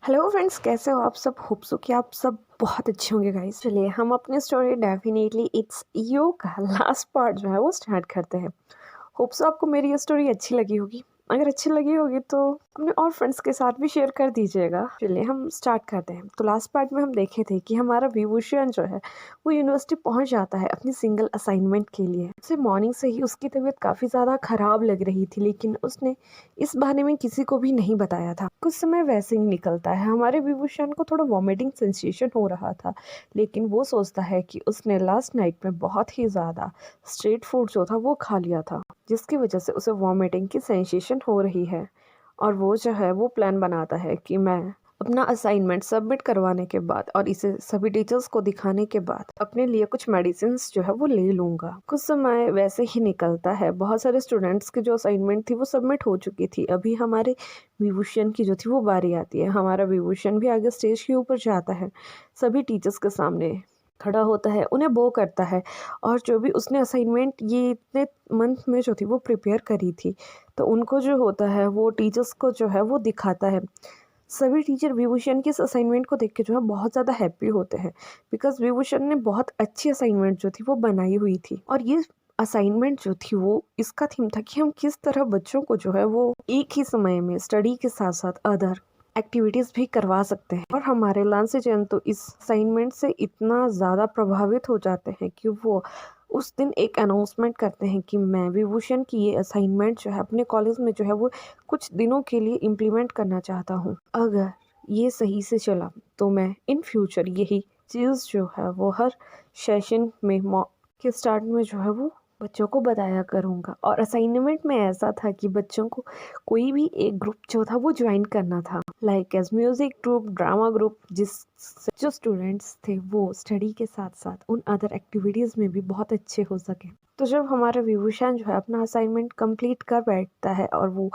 Hello friends, कैसे हो आप सब। होप सो कि आप सब बहुत अच्छे होंगे गाइस। चलिए हम अपनी स्टोरी डेफिनेटली इट्स यू का लास्ट पार्ट जो है वो स्टार्ट करते हैं। होप सो आपको मेरी ये स्टोरी अच्छी लगी होगी। अगर अच्छी लगी होगी तो अपने और फ्रेंड्स के साथ भी शेयर कर दीजिएगा। चलिए हम स्टार्ट करते हैं। तो लास्ट पार्ट में हम देखे थे कि हमारा विभूषण जो है वो यूनिवर्सिटी पहुंच जाता है अपनी सिंगल असाइनमेंट के लिए। उसे मॉर्निंग से ही उसकी तबीयत काफ़ी ज़्यादा ख़राब लग रही थी, लेकिन उसने इस बारे में किसी को भी नहीं बताया था। कुछ समय वैसे ही निकलता है। हमारे विभूषण को थोड़ा वॉमिटिंग सेंसेशन हो रहा था, लेकिन वो सोचता है कि उसने लास्ट नाइट में बहुत ही ज़्यादा स्ट्रीट फूड जो था वो खा लिया था, जिसकी वजह से उसे वॉमिटिंग की सेंसेशन हो रही है। और वो जो है वो प्लान बनाता है कि मैं अपना असाइनमेंट सबमिट करवाने के बाद और इसे सभी टीचर्स को दिखाने के बाद अपने लिए कुछ मेडिसिन जो है वो ले लूँगा। कुछ समय वैसे ही निकलता है। बहुत सारे स्टूडेंट्स की जो असाइनमेंट थी वो सबमिट हो चुकी थी। अभी हमारे विभूषण की जो थी वो बारी आती है। हमारा विभूषण भी आगे स्टेज के ऊपर जाता है, सभी टीचर्स के सामने खड़ा होता है, उन्हें बो करता है। और जो भी उसने असाइनमेंट ये इतने मंथ में जो थी वो प्रिपेयर करी थी, तो उनको जो होता है वो टीचर्स को जो है वो दिखाता है। सभी टीचर विभूषण की इस असाइनमेंट को देख के जो है बहुत ज़्यादा हैप्पी होते हैं, बिकॉज विभूषण ने बहुत अच्छी असाइनमेंट जो थी वो बनाई हुई थी। और ये असाइनमेंट जो थी वो इसका थीम था कि हम किस तरह बच्चों को जो है वो एक ही समय में स्टडी के साथ साथ अदर एक्टिविटीज़ भी करवा सकते हैं। और हमारे लांसी जैन तो इस असाइनमेंट से इतना ज़्यादा प्रभावित हो जाते हैं कि वो उस दिन एक अनाउंसमेंट करते हैं कि मैं विभूषण की ये असाइनमेंट जो है अपने कॉलेज में जो है वो कुछ दिनों के लिए इम्प्लीमेंट करना चाहता हूँ। अगर ये सही से चला तो मैं इन फ्यूचर यही चीज़ जो है वो हर सेशन में के स्टार्ट में जो है वो बच्चों को बताया करूँगा। और असाइनमेंट में ऐसा था कि बच्चों को कोई भी एक ग्रुप जो था वो ज्वाइन करना था, like as music group, drama group, जिस जो स्टूडेंट्स थे वो स्टडी के साथ साथ उन अदर एक्टिविटीज़ में भी बहुत अच्छे हो सके। तो जब हमारा विभूषण जो है अपना असाइनमेंट कंप्लीट कर बैठता है और वो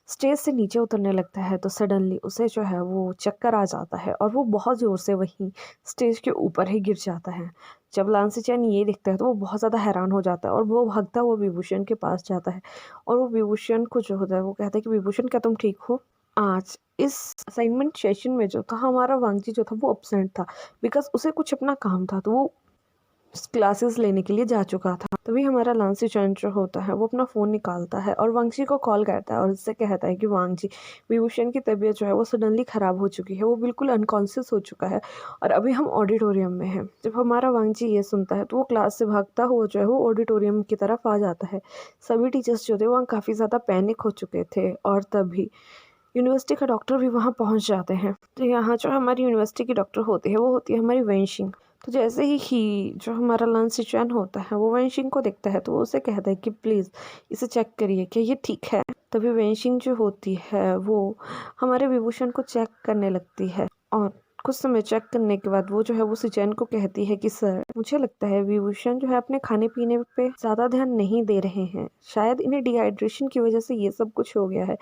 स्टेज से नीचे उतरने लगता है, तो सडनली उसे जो है वो चक्कर आ जाता है और वो बहुत ज़ोर से वहीं स्टेज के ऊपर ही गिर जाता है। जब लांसी चैन ये देखता है तो वो बहुत ज़्यादा हैरान हो जाता है और वो भागता हुआ विभूषण के पास जाता है। और वो विभूषण को जो होता है वो कहता है कि विभूषण, क्या तुम ठीक हो? आज इस असाइनमेंट सेशन में जो था हमारा वांगजी जो था वो अब्सेंट था, बिकॉज उसे कुछ अपना काम था, तो वो क्लासेस लेने के लिए जा चुका था। तभी हमारा लांसी चैन जो होता है वो अपना फ़ोन निकालता है और वांगजी को कॉल करता है और उससे कहता है कि वांगजी, विभूषण की तबीयत जो है वो सडनली ख़राब हो चुकी है, वो बिल्कुल अनकॉन्शियस हो चुका है और अभी हम ऑडिटोरियम में हैं। जब हमारा वांगजी ये सुनता है तो वो क्लास से भागता हुआ जो है वो ऑडिटोरियम की तरफ आ जाता है। सभी टीचर्स जो थे वहाँ काफ़ी ज़्यादा पैनिक हो चुके थे और तभी यूनिवर्सिटी का डॉक्टर भी वहाँ पहुँच जाते हैं। तो यहाँ जो हमारी यूनिवर्सिटी की डॉक्टर होती है वो होती है हमारी वेंशिंग। तो जैसे ही जो हमारा लांसी चैन होता है वो वेंशिंग को देखता है तो वो उसे कहता है कि प्लीज़ इसे चेक करिए क्या ये ठीक है। तभी वेंशिंग जो होती है वो हमारे विभूषण को चेक करने लगती है और कुछ समय चेक करने के बाद वो जो है वो सिचैन को कहती है कि सर, मुझे लगता है विभूषण जो है अपने खाने पीने पे ज़्यादा ध्यान नहीं दे रहे हैं, शायद इन्हें डिहाइड्रेशन की वजह से ये सब कुछ हो गया है।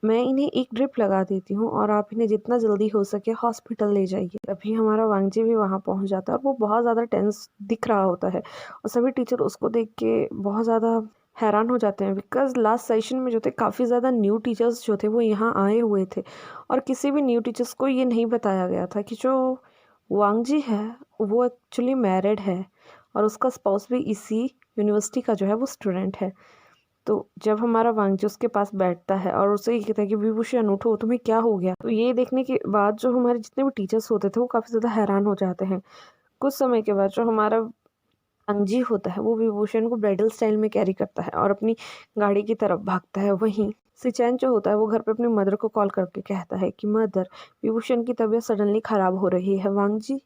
मैं इन्हें एक ड्रिप लगा देती हूँ और आप इन्हें जितना जल्दी हो सके हॉस्पिटल ले जाइए। तभी हमारा वांगजी भी वहाँ पहुँच जाता है और वो बहुत ज़्यादा टेंस दिख रहा होता है और सभी टीचर उसको देख के बहुत ज़्यादा हैरान हो जाते हैं, बिकॉज लास्ट सेशन में जो थे काफ़ी ज़्यादा न्यू टीचर्स जो थे वो यहाँ आए हुए थे और किसी भी न्यू टीचर्स को ये नहीं बताया गया था कि जो वांगजी है वो एक्चुअली मैरिड है और उसका स्पाउस भी इसी यूनिवर्सिटी का जो है वो स्टूडेंट है। तो जब हमारा वांगजी उसके पास बैठता है और उसे ये कहता है कि विभूषण उठो, तुम्हें क्या हो गया, तो ये देखने के बाद जो हमारे जितने भी टीचर्स होते थे वो काफ़ी ज़्यादा हैरान हो जाते हैं। कुछ समय के बाद जो हमारा वांगजी होता है वो विभूषण को ब्राइडल स्टाइल में कैरी करता है और अपनी गाड़ी की तरफ भागता है। वहीं सिचैन जो होता है वो घर पे अपनी मदर को कॉल करके कहता है कि मदर, विभूषण की तबीयत सडनली ख़राब हो रही है, वांगजी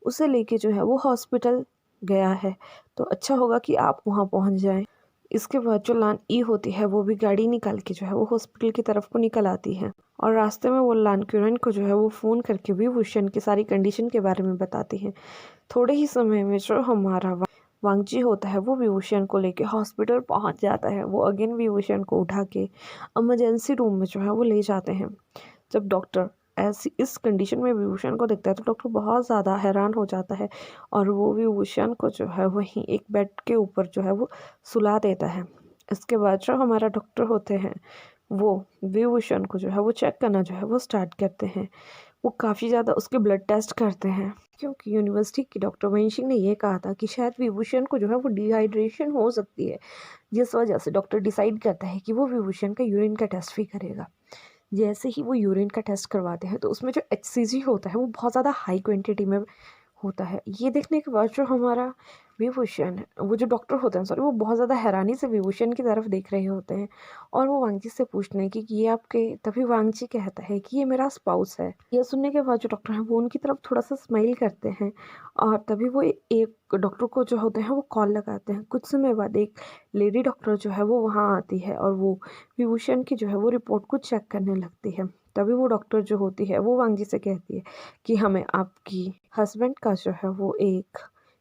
उसे लेके जो है वो हॉस्पिटल गया है, तो अच्छा होगा कि आप वहाँ पहुँच जाएं। इसके बाद जो लान ई होती है वो भी गाड़ी निकाल के जो है वो हॉस्पिटल की तरफ को निकल आती है और रास्ते में वो लान क्यूरन को जो है वो फ़ोन करके विभूषण की सारी कंडीशन के बारे में बताती है। थोड़े ही समय में जो हमारा वांगजी होता है वो विभूषण को लेके हॉस्पिटल पहुंच जाता है। वो अगेन विभूषण को उठा के इमरजेंसी रूम में जो है वो ले जाते हैं। जब डॉक्टर ऐसी इस कंडीशन में विभूषण को देखता है तो डॉक्टर बहुत ज़्यादा हैरान हो जाता है और वो विभूषण को जो है वहीं एक बेड के ऊपर जो है वो सुला देता है। इसके बाद जो हमारा डॉक्टर होते हैं वो विभूषण को जो है वो चेक करना जो है वो स्टार्ट करते हैं। वो काफ़ी ज़्यादा उसके ब्लड टेस्ट करते हैं, क्योंकि यूनिवर्सिटी की डॉक्टर वंशिक ने ये कहा था कि शायद विभूषण को जो है वो डिहाइड्रेशन हो सकती है, जिस वजह से डॉक्टर डिसाइड करता है कि वो विभूषण का यूरिन का टेस्ट भी करेगा। जैसे ही वो यूरिन का टेस्ट करवाते हैं तो उसमें जो HCG होता है वो बहुत ज़्यादा हाई क्वांटिटी में होता है। ये देखने के बाद जो हमारा विभूषण है, वो जो डॉक्टर होते हैं, सॉरी, वो बहुत ज़्यादा हैरानी से विभूषण की तरफ देख रहे होते हैं और वो वांगजी से पूछते हैं कि ये आपके, तभी वांगजी कहता है कि ये मेरा स्पाउस है। ये सुनने के बाद जो डॉक्टर हैं वो उनकी तरफ थोड़ा सा स्माइल करते हैं और तभी वो एक डॉक्टर को जो होते हैं वो कॉल लगाते हैं। कुछ समय बाद एक लेडी डॉक्टर जो है वो वहाँ आती है और वो विभूषण की जो है वो रिपोर्ट को चेक करने लगती है। तभी वो डॉक्टर जो होती है वो वांगजी से कहती है कि हमें आपकी हस्बैंड का जो है वो एक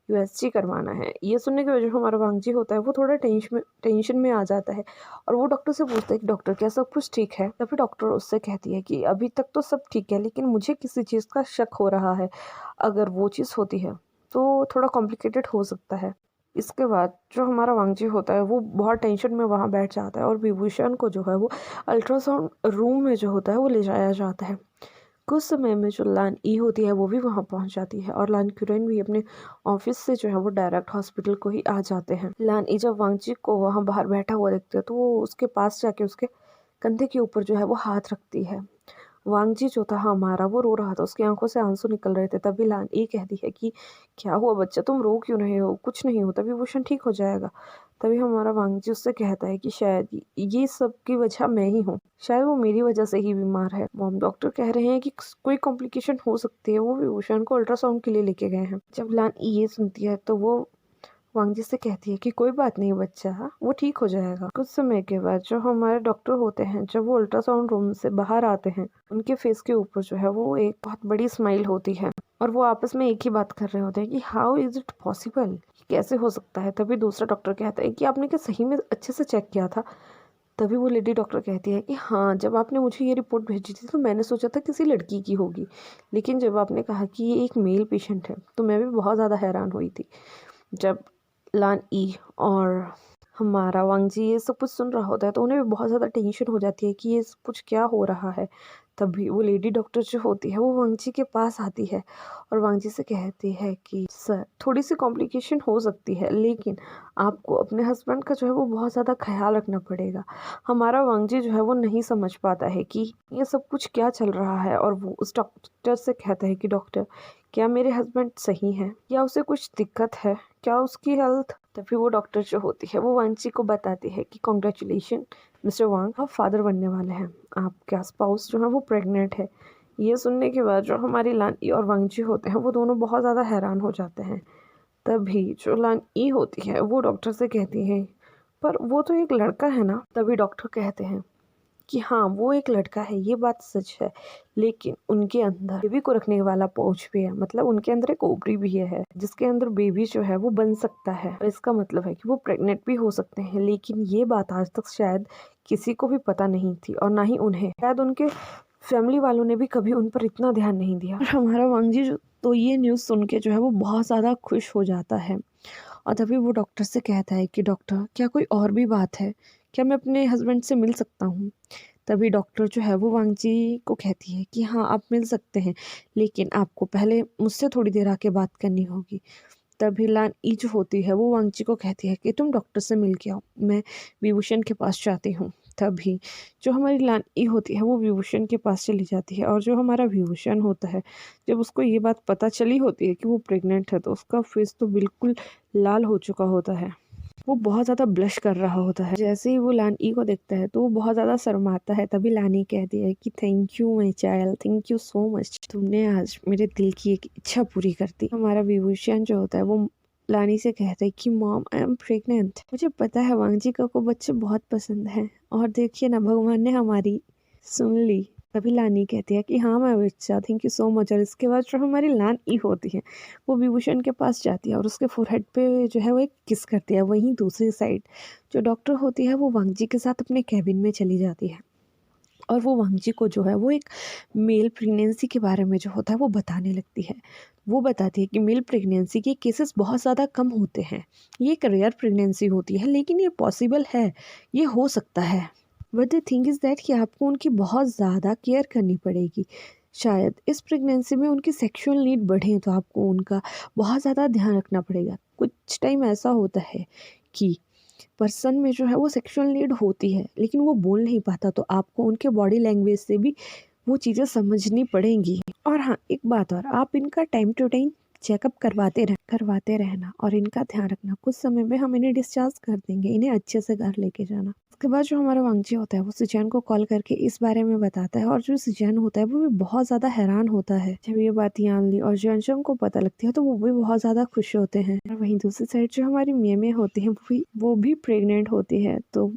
USG करवाना है। ये सुनने की वजह से हमारा वांगजी होता है वो थोड़ा टेंशन में आ जाता है और वो डॉक्टर से पूछता है कि डॉक्टर क्या सब कुछ ठीक है? तभी डॉक्टर उससे कहती है कि अभी तक तो सब ठीक है, लेकिन मुझे किसी चीज़ का शक हो रहा है। अगर वो चीज़ होती है तो थोड़ा कॉम्प्लिकेटेड हो सकता है। इसके बाद जो हमारा वांगजी होता है वो बहुत टेंशन में वहाँ बैठ जाता है और विभूषण को जो है वो अल्ट्रासाउंड रूम में जो होता है वो ले जाया जाता है। कुछ समय में जो लान ई होती है वो भी वहाँ पहुँच जाती है और लान क्यूरेन भी अपने ऑफिस से जो है वो डायरेक्ट हॉस्पिटल को ही आ जाते हैं। लान ई जब वांगजी को वहाँ बाहर बैठा हुआ देखते हैं तो वो उसके पास जाके उसके कंधे के ऊपर जो है वो हाथ रखती है। वांगजी जो था हमारा वो रो रहा था, उसकी आंखों से आंसू निकल रहे थे। तभी लान ई कहती है कि क्या हुआ बच्चा, तुम रो क्यों रहे हो? कुछ नहीं होता, विभूषण ठीक हो जाएगा। तभी हमारा वांगजी उससे कहता है कि शायद ये सब की वजह मैं ही हूँ, शायद वो मेरी वजह से ही बीमार है। मॉम डॉक्टर कह रहे हैं कि कोई कॉम्प्लिकेशन हो सकती है, वो विभूषण को अल्ट्रासाउंड के लिए लेके गए हैं। जब लान ई ये सुनती है तो वो वांगजी से कहती है कि कोई बात नहीं बच्चा, वो ठीक हो जाएगा। कुछ समय के बाद जो हमारे डॉक्टर होते हैं, जब वो अल्ट्रासाउंड रूम से बाहर आते हैं, उनके फेस के ऊपर जो है वो एक बहुत बड़ी स्माइल होती है और वो आपस में एक ही बात कर रहे होते हैं कि हाउ इज इट पॉसिबल, कैसे हो सकता है। तभी दूसरा डॉक्टर कहता है कि आपने क्या सही में अच्छे से चेक किया था? तभी वो लेडी डॉक्टर कहती है कि हाँ, जब आपने मुझे ये रिपोर्ट भेजी थी तो मैंने सोचा था किसी लड़की की होगी, लेकिन जब आपने कहा कि ये एक मेल पेशेंट है तो मैं भी बहुत ज़्यादा हैरान हुई थी। जब लान ई और हमारा वांगजी ये सब कुछ सुन रहा होता है तो उन्हें भी बहुत ज़्यादा टेंशन हो जाती है कि ये सब कुछ क्या हो रहा है। तभी वो लेडी डॉक्टर जो होती है वो वांगजी के पास आती है और वांगजी से कहती है कि सर, थोड़ी सी कॉम्प्लिकेशन हो सकती है, लेकिन आपको अपने हस्बैंड का जो है वो बहुत ज़्यादा ख्याल रखना पड़ेगा। हमारा वांगजी जो है वो नहीं समझ पाता है कि ये सब कुछ क्या चल रहा है और वो उस डॉक्टर से कहता है कि डॉक्टर, क्या मेरे हस्बैंड सही हैं या उसे कुछ दिक्कत है, क्या उसकी हेल्थ? तभी वो डॉक्टर जो होती है वो वांगजी को बताती है कि कॉन्ग्रेचुलेशन मिस्टर वांग, आप फादर बनने वाले हैं, आपका स्पाउस जो है वो प्रेग्नेंट है। ये सुनने के बाद जो हमारी लान ई और वांगजी होते हैं वो दोनों बहुत ज़्यादा हैरान हो जाते हैं। तभी जो लान ई होती है वो डॉक्टर से कहती है, पर वो तो एक लड़का है ना? तभी डॉक्टर कहते हैं कि हाँ, वो एक लड़का है, ये बात सच है, लेकिन उनके अंदर बेबी को रखने वाला पाउच भी है, मतलब उनके अंदर एक ओवरी भी है जिसके अंदर बेबी जो है वो बन सकता है और इसका मतलब है कि वो प्रेग्नेंट भी हो सकते हैं। लेकिन ये बात आज तक शायद किसी को भी पता नहीं थी और ना ही उन्हें, शायद उनके फैमिली वालों ने भी कभी उन पर इतना ध्यान नहीं दिया। और हमारा वांगजी जो तो ये न्यूज़ सुन के जो है वो बहुत ज़्यादा खुश हो जाता है और तभी वो डॉक्टर से कहता है कि डॉक्टर, क्या कोई और भी बात है? क्या मैं अपने हस्बैंड से मिल सकता हूँ? तभी डॉक्टर जो है वो वांगजी को कहती है कि हाँ, आप मिल सकते हैं, लेकिन आपको पहले मुझसे थोड़ी देर आके बात करनी होगी। तभी लान ई जो होती है वो वांगजी को कहती है कि तुम डॉक्टर से मिल के आओ, मैं विभूषण के पास जाती हूँ। तभी जो हमारी लान ई होती है वो विभूषण के पास चली जाती है और जो हमारा विभूषण होता है, जब उसको ये बात पता चली होती है कि वो प्रेग्नेंट है तो उसका फेस तो बिल्कुल लाल हो चुका होता है। वो बहुत ज़्यादा ब्लश कर रहा होता है। जैसे ही वो लान ई को देखता है तो वो बहुत ज़्यादा शर्माता है। तभी लानी कहती है कि thank you my child, thank you so much, तुमने आज मेरे दिल की एक इच्छा पूरी कर दी। हमारा विभूषण जो होता है वो लानी से कहता है कि मॉम, आई एम प्रेग्नेंट। मुझे पता है वांगजी को बच्चे बहुत पसंद हैं और देखिए ना, भगवान ने हमारी सुन ली। तभी लानी कहती है कि हाँ मैं बच्चा, थैंक यू सो मच। और इसके बाद जो हमारी लान ई होती है वो विभूषण के पास जाती है और उसके फोरहेड पे जो है वो एक किस करती है। वहीं दूसरी साइड जो डॉक्टर होती है वो वांगजी के साथ अपने कैबिन में चली जाती है और वो वांगजी को जो है वो एक मेल प्रेगनेंसी के बारे में जो होता है वो बताने लगती है। वो बताती है कि मेल प्रेगनेंसी के केसेस बहुत ज़्यादा कम होते हैं, ये एक रेयर प्रेगनेंसी होती है, लेकिन ये पॉसिबल है, ये हो सकता है। But the thing is that कि आपको उनकी बहुत ज़्यादा केयर करनी पड़ेगी। शायद इस प्रेगनेंसी में उनकी सेक्सुअल नीड बढ़े तो आपको उनका बहुत ज़्यादा ध्यान रखना पड़ेगा। कुछ टाइम ऐसा होता है कि पर्सन में जो है वो सेक्सुअल नीड होती है लेकिन वो बोल नहीं पाता, तो आपको उनके बॉडी लैंग्वेज से भी वो चीज़ें समझनी पड़ेंगी। और हाँ, एक बात और, आप इनका टाइम टू टाइम चेकअप करवाते रहना और इनका ध्यान रखना। कुछ समय में हम इन्हें डिस्चार्ज कर देंगे, इन्हें अच्छे से घर लेके जाना। उसके बाद जो हमारा वांगजी होता है वो सुजैन को कॉल करके इस बारे में बताता है, और जो सुजैन होता है वो भी बहुत ज़्यादा हैरान होता है। जब ये बात यानली और जंजंग को पता लगती है तो वो भी बहुत ज़्यादा खुश होते हैं। और वहीं दूसरी साइड जो हमारी मेमे होती है वो भी प्रेग्नेंट होती है। तो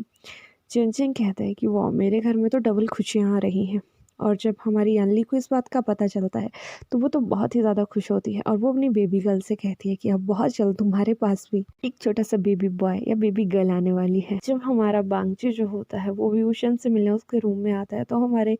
जंजंग कहता है कि वाह, मेरे घर में तो डबल खुशियाँ आ रही हैं। और जब हमारी यानली को इस बात का पता चलता है तो वो तो बहुत ही ज़्यादा खुश होती है, और वो अपनी बेबी गर्ल से कहती है कि अब बहुत जल्द तुम्हारे पास भी एक छोटा सा बेबी बॉय या बेबी गर्ल आने वाली है। जब हमारा वांगजी जो होता है वो विभूषण से मिलने उसके रूम में आता है तो हमारे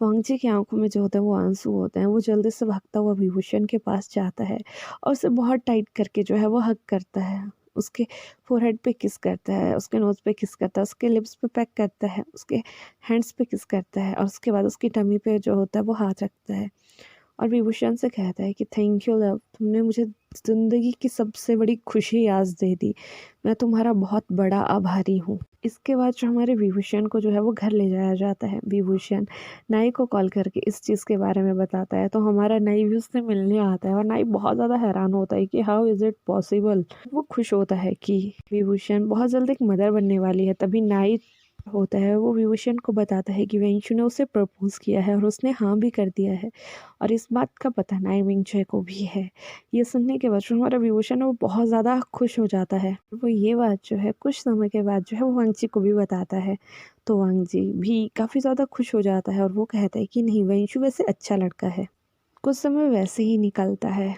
वांगजी की आंखों में जो होता है वो आंसू होते हैं। वो जल्दी से भागता हुआ विभूषण के पास जाता है और उसे बहुत टाइट करके जो है वो हग करता है। उसके फोरहेड पे किस करता है, उसके नोज़ पे किस करता है, उसके लिप्स पे पैक करता है, उसके हैंड्स पे किस करता है, और उसके बाद उसकी टमी पे जो होता है वो हाथ रखता है और विभूषण से कहता है कि थैंक यू लव, तुमने मुझे ज़िंदगी की सबसे बड़ी खुशी आज दे दी। मैं तुम्हारा बहुत बड़ा आभारी हूँ। इसके बाद जो हमारे विभूषण को जो है वो घर ले जाया जाता है। विभूषण नाई को कॉल करके इस चीज़ के बारे में बताता है तो हमारा नाई भी उससे मिलने आता है, और नाई बहुत ज़्यादा हैरान होता है कि हाउ इज़ इट पॉसिबल। वो खुश होता है कि विभूषण बहुत जल्द एक मदर बनने वाली है। तभी नाई होता है वो विभूषण को बताता है कि वेंचू ने उसे प्रपोज किया है और उसने हाँ भी कर दिया है, और इस बात का पता नाई मिंगचे को भी है। ये सुनने के बाद जो हमारा विभूषण है वो बहुत ज़्यादा खुश हो जाता है। वो ये बात जो है कुछ समय के बाद जो है वो वांगजी को भी बताता है, तो वांगजी भी काफ़ी ज़्यादा खुश हो जाता है और वो कहता है कि नहीं, वेंचू वैसे अच्छा लड़का है। कुछ समय वैसे ही निकलता है।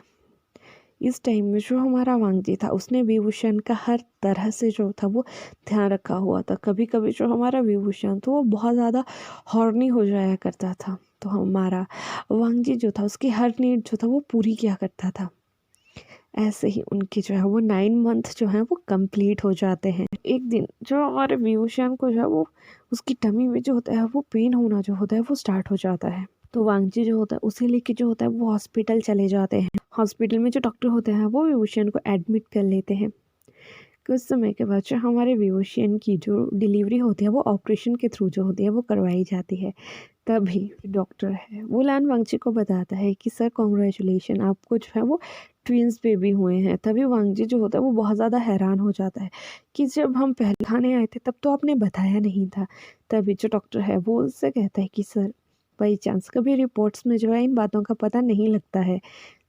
इस टाइम में जो हमारा वांगजी था उसने विभूषण का हर तरह से जो था वो ध्यान रखा हुआ था। कभी कभी जो हमारा विभूषण था वो बहुत ज़्यादा हॉर्नी हो जाया करता था, तो हमारा वांगजी जो था उसकी हर नीड जो था वो पूरी किया करता था। ऐसे ही उनके जो है वो 9 मंथ जो है वो कंप्लीट हो जाते हैं। एक दिन जो हमारे विभूषण को जो है वो उसकी टमी में जो होता है वो पेन होना जो होता है वो स्टार्ट हो जाता है। तो वांगजी जो होता है उसे लेके जो होता है वो हॉस्पिटल चले जाते हैं। हॉस्पिटल में जो डॉक्टर होते हैं वो विभूषण को एडमिट कर लेते हैं। कुछ समय के बाद जो हमारे विभूषण की जो डिलीवरी होती है वो ऑपरेशन के थ्रू जो होती है वो करवाई जाती है। तभी डॉक्टर है वो लान वांगजी को बताता है कि सर कॉन्ग्रेचुलेशन, आपको जो है वो ट्विंस बेबी हुए हैं। तभी वांगजी जो होता है वो बहुत ज़्यादा हैरान हो जाता है कि जब हम पहले खाने आए थे तब तो आपने बताया नहीं था। तभी जो डॉक्टर है वो उससे कहता है कि सर बाई चांस कभी रिपोर्ट्स में जो है इन बातों का पता नहीं लगता है,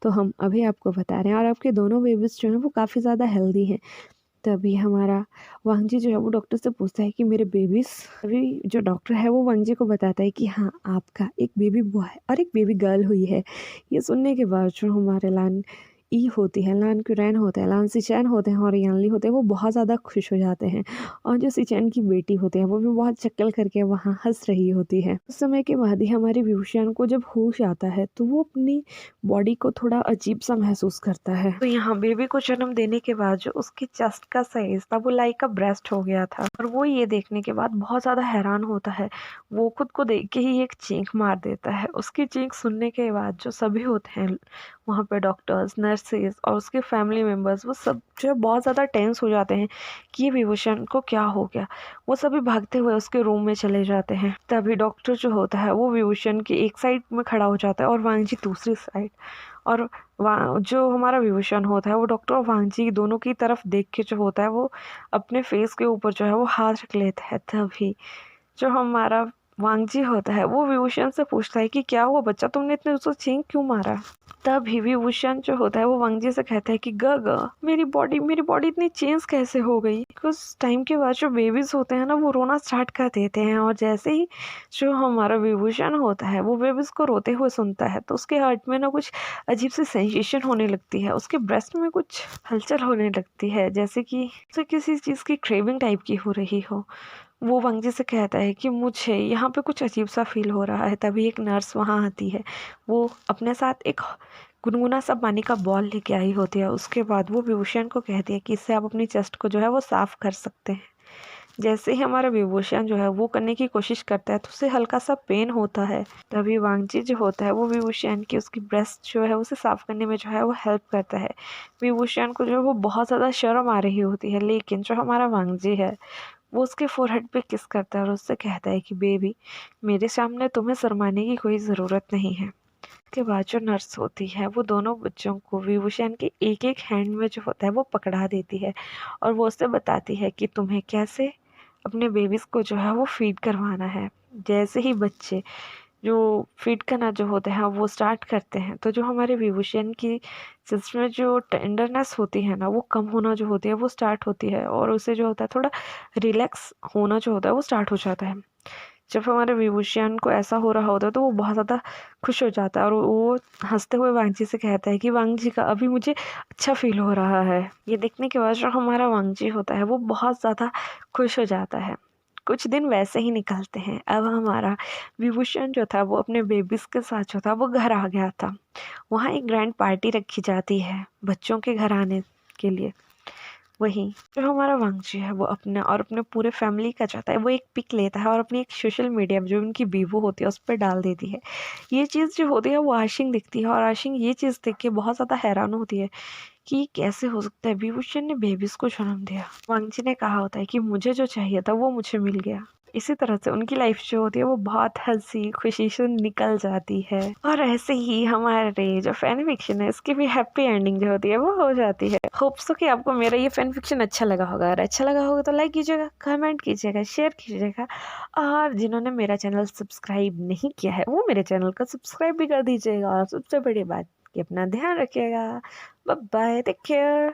तो हम अभी आपको बता रहे हैं, और आपके दोनों बेबीज जो हैं वो काफ़ी ज़्यादा हेल्दी हैं। तभी हमारा वांगजी जो है वो डॉक्टर से पूछता है कि मेरे बेबीज, अभी जो डॉक्टर है वो वांगजी को बताता है कि हाँ, आपका एक बेबी बॉय और एक बेबी गर्ल हुई है। ये सुनने के बाद जो हमारे लान ई होती है, लान क्यूरैन होते हैं, लान सिचैन होते हैं और यानली होते हैं वो बहुत ज़्यादा खुश हो जाते हैं, और जो सिचैन की बेटी होती है वो भी बहुत चक्कर करके वहाँ हंस रही होती है। उस समय के बाद ही हमारे विभूषण को जब होश आता है तो वो अपनी बॉडी को थोड़ा अजीब सा महसूस करता है। तो यहाँ बेबी को जन्म देने के बाद जो उसकी चेस्ट का साइज था वो लाइक का ब्रेस्ट हो गया था, और वो ये देखने के बाद बहुत ज़्यादा हैरान होता है। वो खुद को देख के ही एक चीख मार देता है। उसकी चीख सुनने के बाद जो सभी होते हैं वहाँ पे, डॉक्टर्स, नर्सेज और उसके फैमिली मेम्बर्स, वो सब जो है बहुत ज़्यादा टेंस हो जाते हैं कि ये विभूषण को क्या हो गया। वो सभी भागते हुए उसके रूम में चले जाते हैं। तभी डॉक्टर जो होता है वो विभूषण की एक साइड में खड़ा हो जाता है और वांगजी दूसरी साइड, और जो हमारा विभूषण होता है वो डॉक्टर और वांगजी दोनों की तरफ देख के जो होता है वो अपने फेस के ऊपर जो है वो हाथ रख लेता है। तभी जो हमारा वांगजी होता है वो विभूषण से पूछता है कि क्या हुआ बच्चा, तुमने इतने उसको चीख क्यों मारा। तभी विभूषण जो होता है वो वांगजी से कहता है कि ग मेरी बॉडी इतनी चेंज कैसे हो गई। कुछ टाइम के बाद जो बेबीज होते हैं ना वो रोना स्टार्ट कर देते हैं, और जैसे ही जो हमारा विभूषण होता है वो बेबीज को रोते हुए सुनता है तो उसके हार्ट में ना कुछ अजीब सी सेंसेशन होने लगती है। उसके ब्रेस्ट में कुछ हलचल होने लगती है, जैसे कि उसे किसी चीज़ की क्रेविंग टाइप की हो रही हो। वो वांगजी से कहता है कि मुझे यहाँ पे कुछ अजीब सा फील हो रहा है। तभी एक नर्स वहाँ आती है। वो अपने साथ एक गुनगुना सा पानी का बॉल लेके आई होती है। उसके बाद वो विभूषण को कहती है कि इससे आप अपनी चेस्ट को जो है वो साफ़ कर सकते हैं। जैसे ही हमारा विभूषण जो है वो करने की कोशिश करता है तो उसे हल्का सा पेन होता है। तभी वांगजी जो होता है वो विभूषण की उसकी ब्रेस्ट जो है उसे साफ करने में जो है वो हेल्प करता है। विभूषण को जो है वो बहुत ज़्यादा शर्म आ रही होती है, लेकिन जो हमारा वांगजी है वो उसके फोरहेड पे किस करता है और उससे कहता है कि बेबी, मेरे सामने तुम्हें शर्माने की कोई ज़रूरत नहीं है। के बाद जो नर्स होती है वो दोनों बच्चों को विभूषण के एक एक हैंड में जो होता है वो पकड़ा देती है और वो उससे बताती है कि तुम्हें कैसे अपने बेबीज़ को जो है वो फीड करवाना है। जैसे ही बच्चे जो फीड करना जो होता है वो स्टार्ट करते हैं तो जो हमारे विभूषण की सिस्टर में जो टेंडरनेस होती है ना वो कम होना जो होती है वो स्टार्ट होती है और उसे जो होता है थोड़ा रिलैक्स होना जो होता है वो स्टार्ट हो जाता है। जब हमारे विभूषण को ऐसा हो रहा होता है तो वो बहुत ज़्यादा खुश हो जाता है और वो हंसते हुए वांगजी से कहता है कि वांगजी का अभी मुझे अच्छा फील हो रहा है। ये देखने के बाद जो हमारा वांगजी होता है वो बहुत ज़्यादा खुश हो जाता है। कुछ दिन वैसे ही निकलते हैं। अब हमारा विभूषण जो था वो अपने बेबीज़ के साथ जो था वो घर आ गया था। वहाँ एक ग्रैंड पार्टी रखी जाती है बच्चों के घर आने के लिए। वहीं जो हमारा वांगजी है वो अपने और अपने पूरे फैमिली का चाहता है वो एक पिक लेता है और अपनी एक सोशल मीडिया जो उनकी बीवो होती है उस पर डाल देती है। ये चीज़ जो होती है वो आशिंग दिखती है और आशिंग ये चीज़ देख के बहुत ज़्यादा हैरान होती है कि ये कैसे हो सकता है, विभूषण ने बेबीज को जन्म दिया। वांगजी ने कहा होता है कि मुझे जो चाहिए था वो मुझे मिल गया। इसी तरह से उनकी लाइफ जो होती है वो बहुत हंसी खुशी से निकल जाती है और ऐसे ही हमारे जो फैन फिक्शन है इसकी भी हैप्पी एंडिंग जो होती है वो हो जाती है। होप सो कि आपको मेरा ये फैन फिक्शन अच्छा लगा होगा। अगर अच्छा लगा होगा तो लाइक कीजिएगा, कमेंट कीजिएगा, शेयर कीजिएगा और जिन्होंने मेरा चैनल सब्सक्राइब नहीं किया है वो मेरे चैनल को सब्सक्राइब भी कर दीजिएगा और सबसे बड़ी बात कि अपना ध्यान रखिएगा। Bye bye, take care.